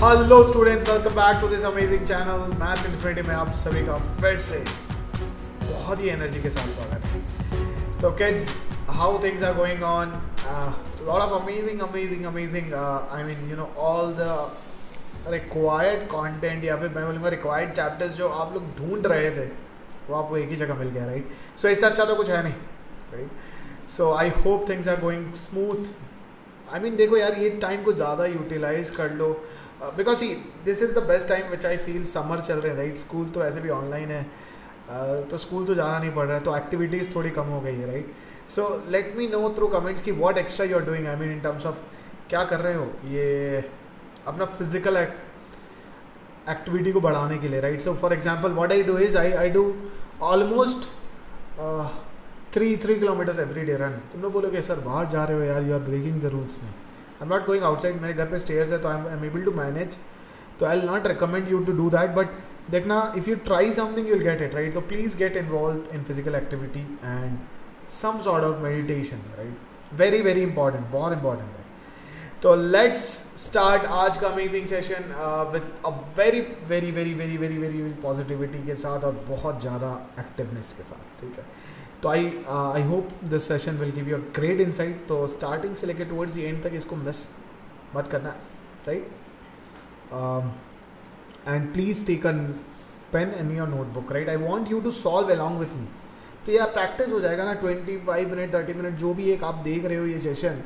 Hello students, welcome back to this amazing channel Maths Infinity में आप सभी का फिर से बहुत ही एनर्जी के साथ स्वागत है। तो kids, how things are going on? Lot of amazing I mean you know all the required content या फिर मैं बोलूँगा रिक्वायर्ड चैप्टर्स जो आप लोग ढूंढ रहे थे वो आपको एक ही जगह मिल गया, राइट? सो इससे अच्छा तो कुछ है नहीं, right? So I hope things are going smooth. I mean देखो यार, ये टाइम को ज़्यादा यूटिलाइज कर लो, because see this is the best time which I feel. Summer चल रहे हैं, राइट? स्कूल तो ऐसे भी ऑनलाइन है, तो स्कूल तो जाना नहीं पड़ रहा है, तो एक्टिविटीज़ थोड़ी कम हो गई है, right? So let me know through comments की what extra you are doing, I mean in terms of क्या कर रहे हो ये अपना फिजिकल एक्टिविटी को बढ़ाने के लिए, right? So for example what I do is I do almost 3 kilometres every day run. तुम लोग बोलोगे सर बाहर जा रहे हो यार, you are breaking the rules. नहीं, I am not going outside, मेरे घर पे स्टेयर्स है तो I am able to manage, तो I will not recommend you to do that, but देखना if you try something you will get it, right? तो please get involve in physical activity and some sort of meditation, right? Very very important, बहुत important है। तो let's start आज का amazing session with a very very very very very very positivity के साथ और बहुत ज़्यादा एक्टिवनेस के साथ, ठीक है? तो I hope this session will give you a great insight. तो स्टार्टिंग से लेकर टुवर्ड्स द एंड तक इसको मिस मत करना है, right? And please take a pen and your notebook, right? I want you to solve along with me. तो यार प्रैक्टिस हो जाएगा ना, 25 मिनट 30 मिनट जो भी एक आप देख रहे हो ये सेशन,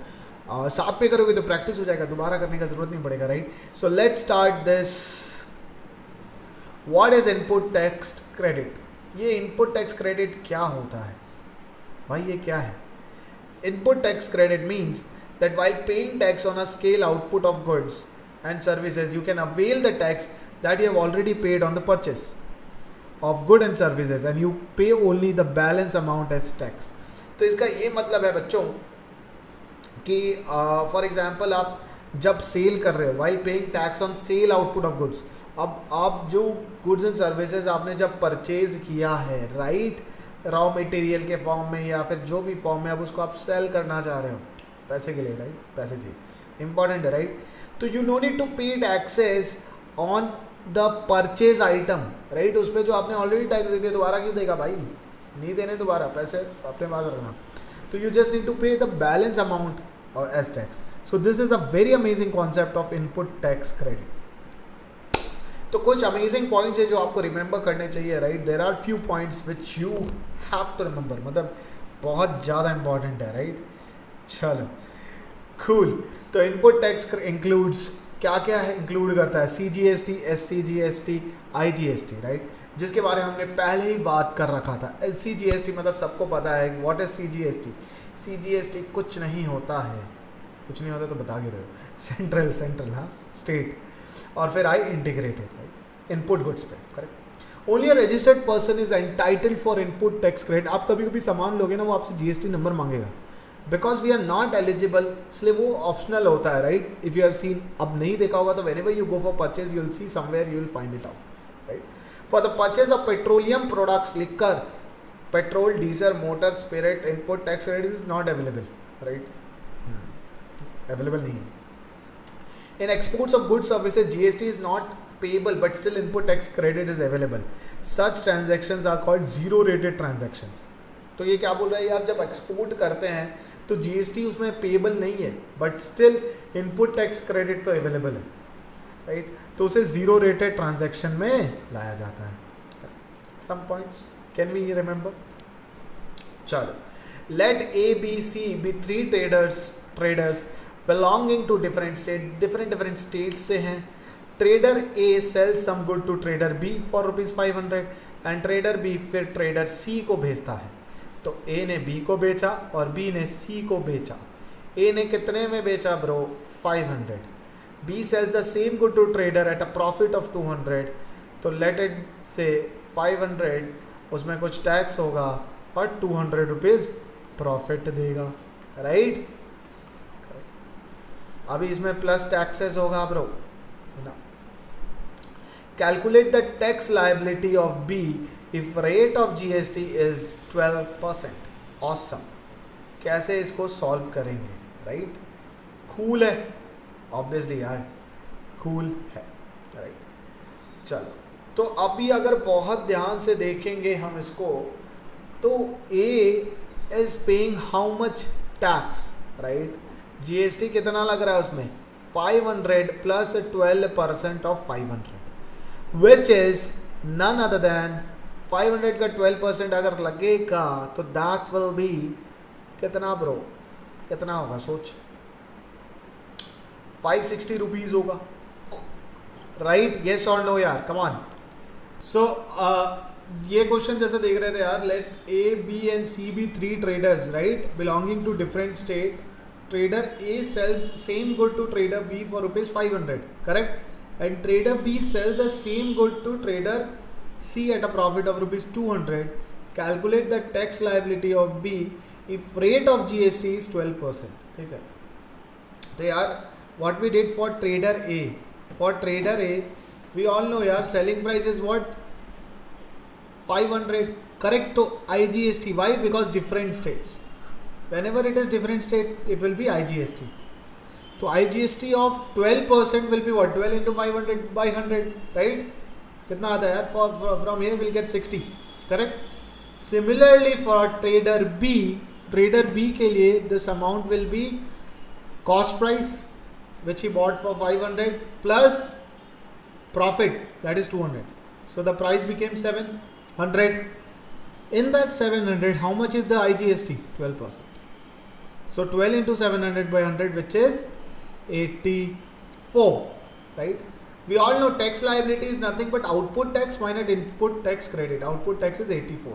साथ पे करोगे तो प्रैक्टिस हो जाएगा, दोबारा करने का ज़रूरत नहीं पड़ेगा, right? So let's start this. What is input tax credit? ये इनपुट टैक्स क्रेडिट क्या होता है भाई, ये क्या है? Input tax credit means that while paying tax on a scale output of goods and services, you can avail the tax that you have already paid on the purchase of good and services, and you pay only the balance amount as tax. तो इसका ये मतलब है बच्चों कि for example आप जब cell कर रहे हो, while paying tax on sale output of goods, अब आप जो गुड्स एंड सर्विसेज आपने जब परचेज किया है, राइट, रॉ मटेरियल के फॉर्म में या फिर जो भी फॉर्म में, अब उसको आप सेल करना चाह रहे हो पैसे के लिए, राइट? पैसे चाहिए, इंपॉर्टेंट है, राइट? तो यू नो नीड टू पे taxes on the purchase item, right? उस पर जो आपने ऑलरेडी टैक्स दे दिया, दोबारा क्यों देगा भाई? नहीं देने दोबारा, पैसे अपने पास रखना। तो you just need to pay the balance amount as tax. So this is a very amazing concept of input tax credit. तो कुछ अमेजिंग पॉइंट्स है जो आपको रिमेंबर करने चाहिए, right? There are few points which you have to remember, मतलब बहुत ज़्यादा इंपॉर्टेंट है, राइट? चलो कूल। तो इनपुट टैक्स इंक्लूड्स क्या क्या है, इंक्लूड करता है CGST, SCGST, IGST, राइट? जिसके बारे में हमने पहले ही बात कर रखा था। CGST मतलब सबको पता है व्हाट इज CGST। CGST कुछ नहीं होता है, कुछ नहीं होता तो बता के रहे हो, सेंट्रल हाँ, स्टेट, और फिर I integrated, right? Input goods pay, correct? Only a registered person is entitled for input tax credit. आप कभी कभी सामान लोगे ना, वो आपसे GST नंबर मांगेगा, because we are not eligible, इसलिए वो ऑप्शनल होता है, right? If you have seen, अब नहीं देखा होगा तो wherever you go for purchase you will see somewhere you will find it out, right? For the purchase of petroleum products, liquor, petrol, diesel, motor, spirit, input tax credit is not available, right? Available नहीं है। In exports of goods services, GST is not payable, but still input tax credit is available. Such transactions are called zero rated transactions. तो ये क्या बोल रहा है यार, जब एक्सपोर्ट करते हैं तो GST उसमें पेबल नहीं है, but still input tax credit तो अवेलेबल है, राइट? तो उसे जीरो रेटेड ट्रांजैक्शन में लाया जाता है। Some points can we remember? चलो, let ABC be 3 traders belonging to different states से हैं। Trader A sells some good to trader B for ₹500 and trader B फिर ट्रेडर C को भेजता है। तो A ने B को बेचा और B ने C को बेचा। A ने कितने में बेचा bro? 500। B sells the same good to trader at a profit of 200। तो लेट इट से 500, उसमें कुछ टैक्स होगा और 200 रुपीज़ प्रॉफिट देगा, राइट? अभी इसमें प्लस टैक्सेस होगा ब्रो ना। Calculate the tax liability of B if rate of GST is 12%। Awesome. कैसे इसको सॉल्व करेंगे, राइट? कूल है ऑब्वियसली यार, कूल है, राइट। चलो, तो अभी अगर बहुत ध्यान से देखेंगे हम इसको, तो A is paying how much tax, right. GST कितना लग रहा है उसमें, 500 plus 12% of 500, which is none other than 500 का 12% अगर लगेगा तो दैट विल बी कितना ब्रो, कितना होगा सोच, 560 रुपीज होगा, राइट। येस और नो यार, कम ऑन। सो ये क्वेश्चन जैसे देख रहे थे यार, let A B and C be 3 traders, right, belonging to different state. Trader A sells same good to trader B for rupees 500, correct, and trader B sells the same good to trader C at a profit of rupees 200. Calculate the tax liability of B if rate of GST is 12%. ठीक है, तो यार what we did for trader A, for trader A we all know यार selling price is what, 500, correct। तो IGST, why, because different states, whenever it is different state it will be IGST। तो IGST of 12% will be what, 12 into 500 by 100, right। कितना आता है यार, from here will get 60, correct. Similarly for trader B के लिए this amount will be cost price which he bought for 500 plus profit that is 200, so the price became 700। In that 700 how much is the IGST, 12%, so 12 into 700 by 100 which is 84, right। We all know tax liability is nothing but output tax minus input tax credit. Output tax is 84.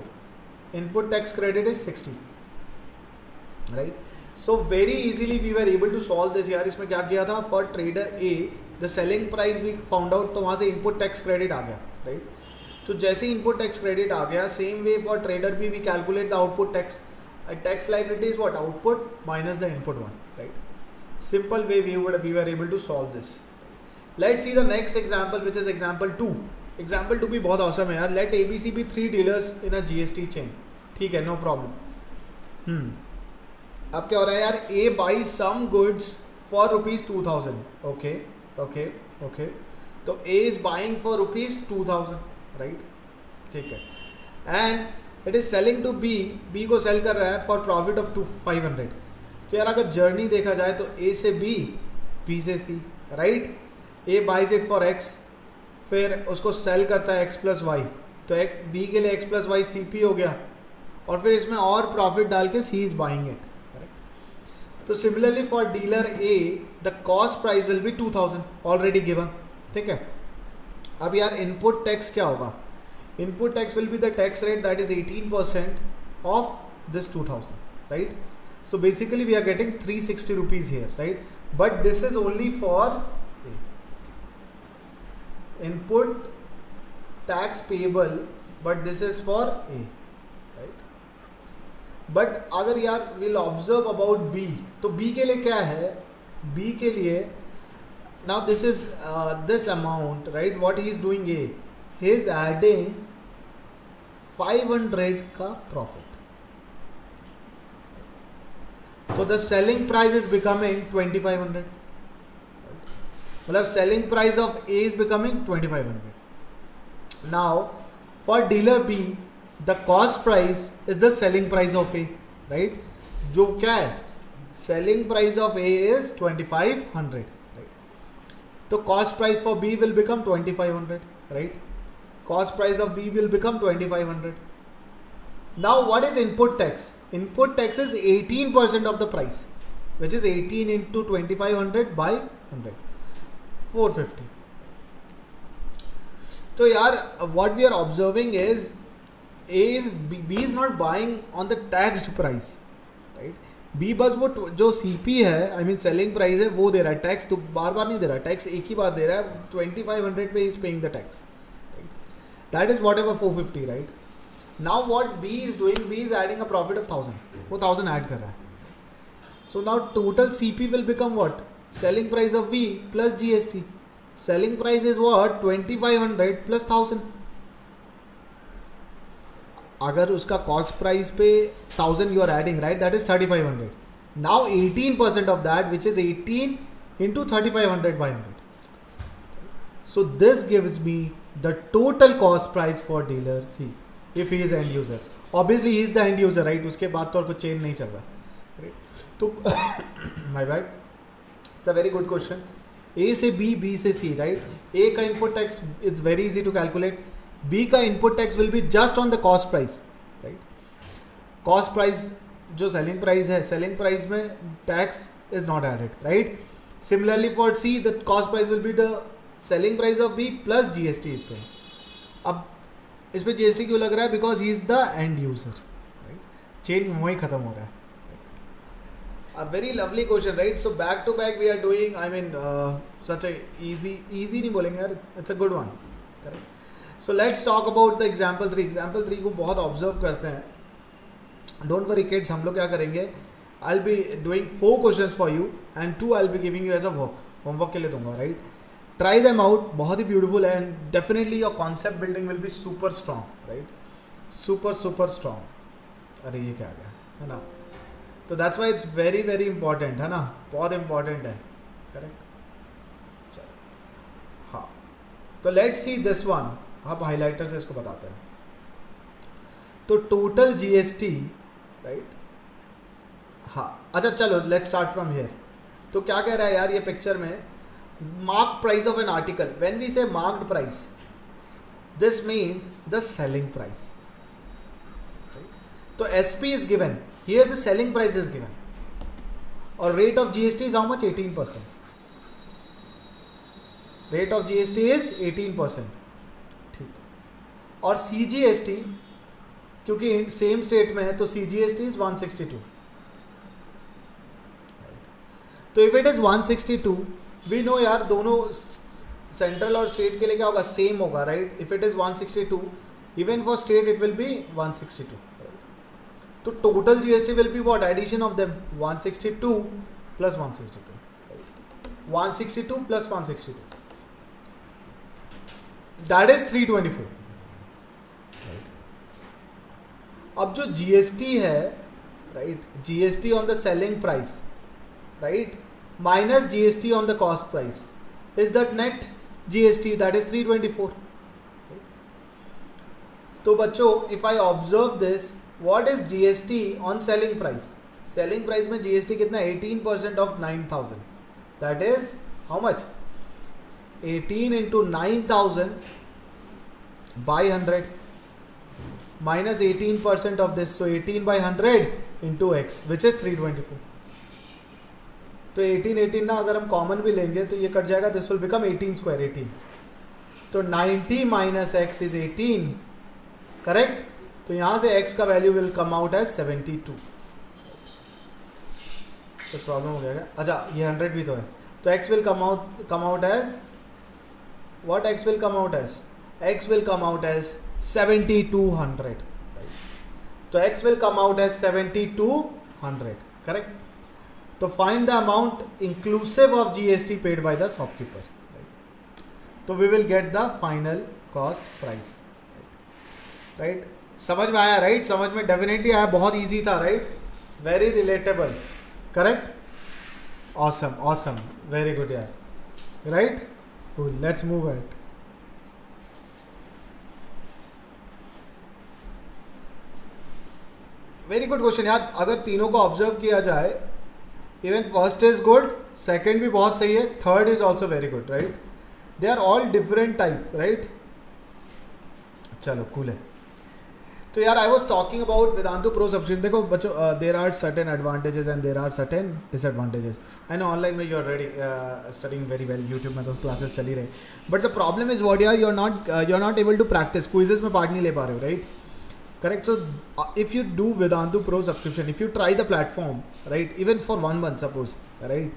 Input tax credit is 60. Right? So very easily we were able to solve this यार। इसमें क्या किया था, for trader A the selling price we found out, तो वहाँ से input tax credit आ गया, right? तो जैसे input tax credit आ गया, same way for trader B we calculate the output tax. Tax liability is what, output minus the input one, right? Simple way we were able to solve this. Let's see the next example which is example 2. Example 2 भी बहुत awesome है यार। Let ABC be 3 dealers in a GST chain, ठीक है, no problem। अब क्या हो रहा है यार, A buys some goods for rupees 2000, okay, तो A is buying for rupees 2000, right, ठीक है, and it is selling to B को sell कर रहा है for profit of 500। तो यार अगर जर्नी देखा जाए तो A से B से C, right. A buys it for X, फिर उसको सेल करता है X plus Y, तो B के लिए X plus Y CP हो गया, और फिर इसमें और प्रॉफिट डाल के C is buying it, correct. तो similarly for dealer A the cost price will be 2000 already given, ठीक है। अब यार इनपुट टैक्स क्या होगा, input tax will be the tax rate that is 18% of this 2000, right. So basically we are getting 360 rupees here, right, but this is only for input tax payable, but this is for A, right। but अगर यार we'll observe about B, तो B के लिए क्या है, B के लिए now this is this amount, right, what he is doing A, he is adding 500 का profit, so the selling price is becoming 2500, मतलब selling price of A is becoming 2500. Now for dealer B the cost price is the selling price of A, right, जो क्या है, selling price of A is 2500, right, तो cost price for B will become 2500, right, cost price of B will become 2500. Now what is input tax, input tax is 18% of the price, which is 18 into 2500 by 100, 450. तो यार what we are observing is B is not buying on the taxed price, right, B बस वो जो CP है, I mean selling price है, वो दे रहा है, टैक्स तो बार बार नहीं दे रहा है, टैक्स एक ही बार दे रहा है, 2500 पे is paying the tax, right? That is whatever 450, right? Now what B is doing, B is adding a profit of 1000, वो 1000 ऐड कर रहा है, so now total CP will become what, selling price of B plus GST, selling price is what, 2500 plus 1000, अगर उसका cost price पे 1000 you are adding, right, that is 3500, now 18% of that which is 18 into 3500 by 100, So this gives me the total cost price for dealer C if he is end user. Obviously he is the end user, right? उसके बाद तो और कुछ change नहीं चल रहा, right? तो my bad. It's a very good question. A से B, B से C, right? A का input tax it's very easy to calculate. B का input tax will be just on the cost price, right? Cost price जो selling price है, selling price में tax is not added, right? Similarly for C, the cost price will be the selling price of B plus GST इस पे. अब इस पे GST क्यों लग रहा है? Because he is the end user, right? Chain वहीं खत्म हो रहा है. A very lovely question, right? So back to back we are doing, I mean, such a easy नहीं बोलेंगे यार, it's a good one, correct? So let's talk about the example 3. Example 3 को बहुत observe करते हैं. Don't worry kids, हम लोग क्या करेंगे? I'll be doing 4 questions for you and 2 I'll be giving you as a homework के लिए दूंगा, right? Try them out, बहुत ही beautiful है and definitely your concept building will be super strong, right? Super strong. अरे ये क्या आ गया, है ना? तो that's why it's very very important, है ना? बहुत इंपॉर्टेंट है, करेक्ट? चलो हाँ, तो लेट्स सी दिस वन. आप हाइलाइटर से इसको बताते हैं. तो टोटल जीएसटी, राइट? हाँ, अच्छा चलो लेट्स स्टार्ट फ्रॉम हियर. तो क्या कह रहा है यार ये पिक्चर में? Mark price of an article. When we say marked price, this means the selling price. तो SP is given. Here the selling price is given. Or rate of GST is how much? 18%. Rate of GST is 18%. ठीक. और CGST क्योंकि same state में है तो CGST is 162. तो if it is 162, we know यार दोनों सेंट्रल और स्टेट के लिए क्या होगा? सेम होगा, right? If it is 162, even for state it will be 162. तो total GST will be what? Addition of them 162 plus 162. 162 plus 162 that is 324. अब जो जीएसटी है, right, GST on the selling price, right, minus GST on the cost price is that net GST, that is 324. तो बच्चों if I observe this, what is GST on selling price? Selling price में GST कितना? 18% of 9,000. That is how much? 18 into 9,000 by 100 minus 18% of this. So 18 by 100 into x, which is 324. तो 18 ना अगर हम common भी लेंगे तो ये कट जाएगा. This will become 18 square 18. तो 90 minus x is 18, करेक्ट? तो यहाँ से x का value will come out as 72. कुछ प्रॉब्लम हो गया क्या? अच्छा ये 100 भी तो है. तो x will come out as what? x will come out as, x will come out as 7200. तो x will come out as 7200, correct? तो find the amount inclusive of GST paid by the shopkeeper. तो we will get the final cost price, right? समझ में आया, right? समझ में definitely आया. बहुत इजी था, right? Very relatable, correct? Awesome, very good यार, right? Cool, let's move at. Very good question यार. अगर तीनों को ऑब्जर्व किया जाए, even first is good, second भी बहुत सही है, third is also very good, right? They are all different type, right? चलो कूल है. तो यार I was talking about Vedantu pro subscription. देखो बच्चों, there are certain advantages and there are certain disadvantages. I know online में you are ready studying very well, YouTube में तो classes चली रही, but the problem is what यार, you are not able to practice. Quizzes में part नहीं ले पा रहे हो, right? Correct. So if you do Vedantu pro subscription, if you try the platform, right, even for 1 month suppose, right?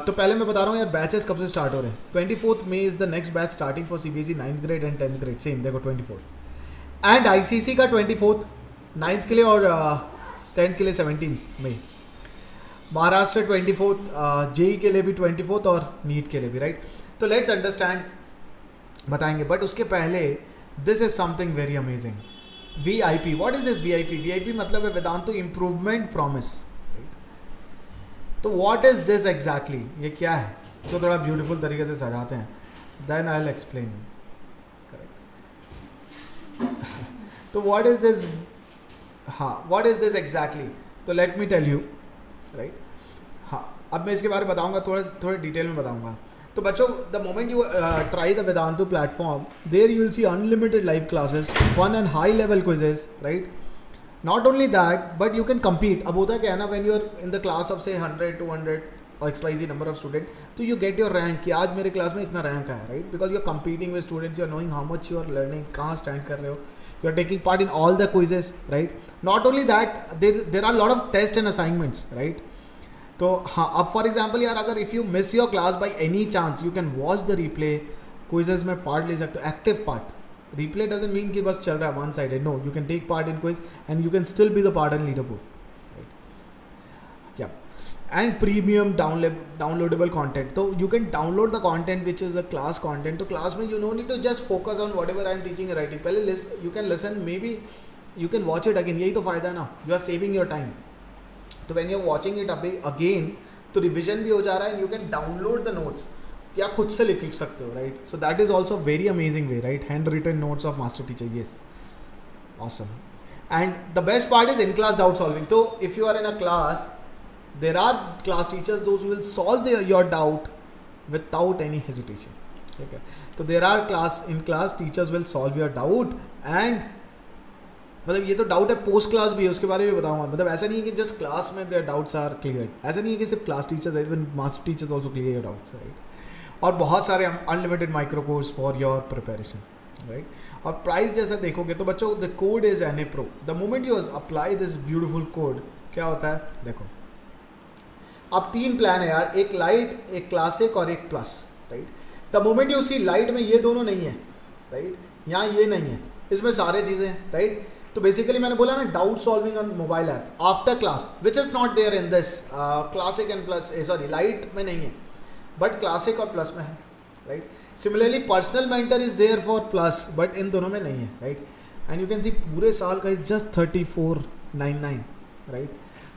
तो पहले मैं बता रहा हूँ यार बैचेस कब से स्टार्ट हो रहे हैं. 24 May is the next batch starting for CBSE 9th grade and 10th grade. Same देखो 24. एंड ICC का 24th, 9th के लिए और 10th के लिए 17 May. महाराष्ट्र 24th, JEE के लिए भी 24th और नीट के लिए भी, राइट? तो लेट्स अंडरस्टैंड, बताएंगे. बट उसके पहले this is something very amazing. VIP, what is this VIP? VIP मतलब है वेदांतु इम्प्रूवमेंट प्रॉमिस. तो व्हाट इज दिस एग्जैक्टली? ये क्या है? तो थोड़ा ब्यूटीफुल तरीके से सजाते हैं. then I'll explain you. Correct. So what is this? What is this exactly? तो let me tell you, right? हाँ, अब मैं इसके बारे में बताऊंगा, थोड़े डिटेल में बताऊंगा. तो बच्चों, the moment you try the Vedantu platform, there you will see unlimited live classes, fun and high level quizzes, right? Not only that, but you can compete. अब होता क्या है ना, when you are in the class of say 100, 200 or XYZ number of students, तो you get your rank कि आज मेरे class में इतना रैंक है, right? Because you are competing with students, you are knowing how much you are learning, कहाँ stand कर रहे हो, you are taking part in all the quizzes, right? Not only that, there are a lot of tests and assignments, right? तो हाँ, अब for example यार, अगर if you miss your class by any chance, you can watch the replay, quizzes में part ले सकते हो, active part. Replay doesn't mean कि बस चल रहा है one sided, no, you can take part in quiz and you can still be the part in leader board, right? या एंड प्रीमियम डाउनलोडेबल कॉन्टेंट. तो you can download the content which is a class content. तो class में you know need to just focus on whatever I am teaching writing. पहले you can listen, maybe you can watch it again. यही तो फायदा है ना, you are saving your time. तो when you are watching it again, तो revision भी हो जा रहा है, you can download the notes या खुद से लिख सकते हो, right? So that is also very amazing way, right? Hand written notes of master teacher, yes, awesome. And the best part is in class doubt solving. तो if you are in a class, there are class teachers those will solve your doubt without any hesitation, ठीक है? तो there are class teachers will solve your doubt. And मतलब ये तो doubt है, post class भी है, उसके बारे में बताऊंगा. मतलब ऐसा नहीं है कि जस्ट क्लास में देयर डाउट्स आर क्लियर, ऐसा नहीं है कि सिर्फ class teachers, even master teachers also clear your doubts, right? और बहुत सारे unlimited micro course for your preparation, right? और प्राइस जैसा देखोगे तो बच्चों, the code is NA Pro. The moment you apply this beautiful code, क्या होता है देखो. अब 3 प्लान है यार, एक लाइट, एक क्लासिक और एक plus, right? The moment you see light में ये दोनों नहीं है, राइट? यहाँ ये नहीं है, इसमें सारे चीज़ें हैं, राइट? तो बेसिकली मैंने बोला ना, doubt solving on mobile app after class, which is not there in this classic and plus, sorry light में नहीं है, बट क्लासिक और प्लस में है, right? Similarly personal mentor is there for plus, but in दोनों में नहीं है, right? And you can see पूरे साल का is just 3499, right?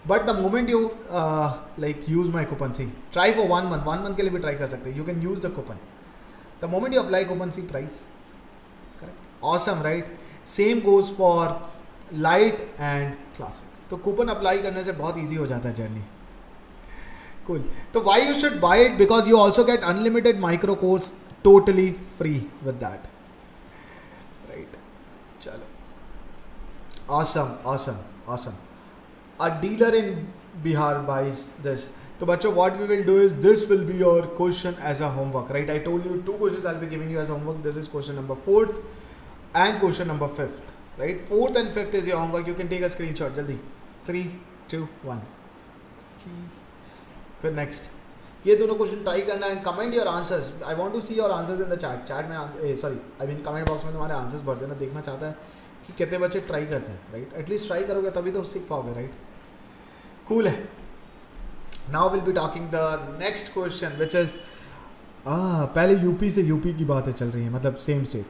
But the moment you like use my coupon see, try for 1 month के लिए भी ट्राई कर सकते हैं, you can use the coupon. The moment you apply coupon see price, correct, awesome, right? Same goes for lite and classic. तो coupon apply करने से बहुत ईजी हो जाता है जर्नी. कूल. तो why you should buy it? Because you also get unlimited micro course totally free with that, right? चलो, awesome awesome awesome. A dealer in Bihar buys this. तो बच्चों, what we will do is this will be your question as a homework, right? I told you 2 questions I'll be giving you as homework. This is question number 4th and question number 5th, right? 4th and 5th is your homework. You can take a screenshot. Jaldi. 3, 2, 1. Jeez. फिर next. ये दोनों question try करना है. Comment your answers. I want to see your answers in the chat में, sorry I mean comment box में तुम्हारे answers भर देना. देखना चाहता है कि कितने बच्चे ट्राई करते हैं, राइट? एटलीस्ट ट्राई करोगे तभी तो सीख पाओगे, राइट? कूल है. Now will be talking the next question which is, पहले यूपी से यूपी की बातें चल रही हैं, मतलब सेम स्टेट.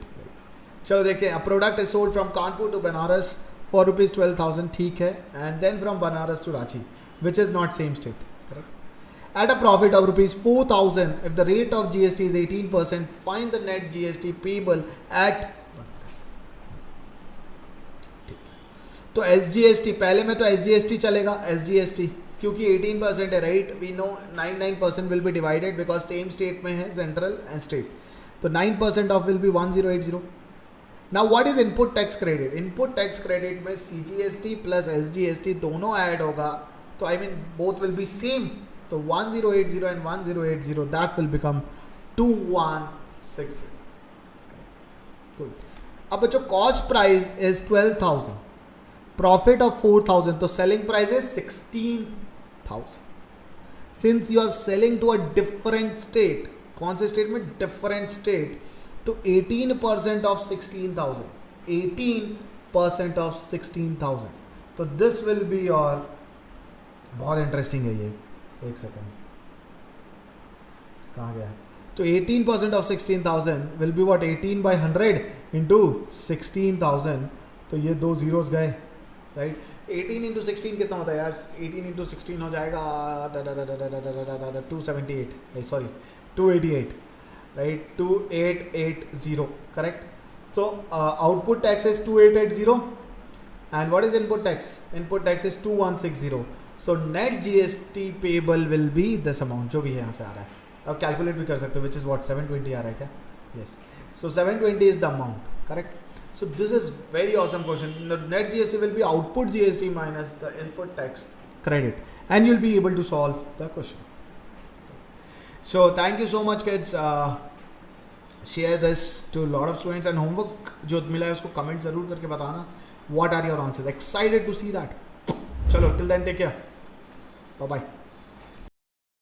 चलो देखते हैं. A product is sold from Kanpur to Banaras for ₹12,000, ठीक है? And then from Banaras to Ranchi, which is not same state, correct? At a profit of ₹4,000, if the rate of GST is 18%, find the net GST payable at Banaras. तो SGST, पहले में तो SGST चलेगा, SGST क्योंकि 18% है, right? We know 99% will be divided because same state में है, central and state. तो 9% of will be 1080. Now what is input tax credit? Input tax credit में CGST प्लस SGST दोनों ऐड होगा, तो I mean both will be same. तो 1080 and 1080, that will become 2160. Cool. अब बच्चों, cost price is 12,000, profit of 4,000, तो selling price is 16,000. Since you are selling to a different state, कौन से state में? Different state. तो 18% ऑफ 16,000, 18% ऑफ 16,000. तो this will be your, बहुत इंटरेस्टिंग है ये. एक सेकेंड, कहाँ गया? तो 18% of 16,000 will be what? 18/100 into 16,000. तो ये 2 zeros गए, राइट? 18 इंटू 16 कितना होता है यार? 18 इंटू 16 हो जाएगा 278, sorry 288, right? 2880, correct? So output tax is 2880, and what is input tax? Input tax is 2160. So net GST payable will be this amount, जो भी यहाँ से आ रहा है. अब कैलकुलेट भी कर सकते हो, which is what 720 आ रहा है क्या? Yes. So 720 is the amount, correct? So this is very awesome question. The net GST will be output GST minus the input tax credit, and you'll be able to solve the question. So thank you so much, kids. Share this to a lot of students, and homework जो मिला है उसको comment ज़रूर करके बताना. What are your answers? Excited to see that. चलो, till then take care. Bye bye.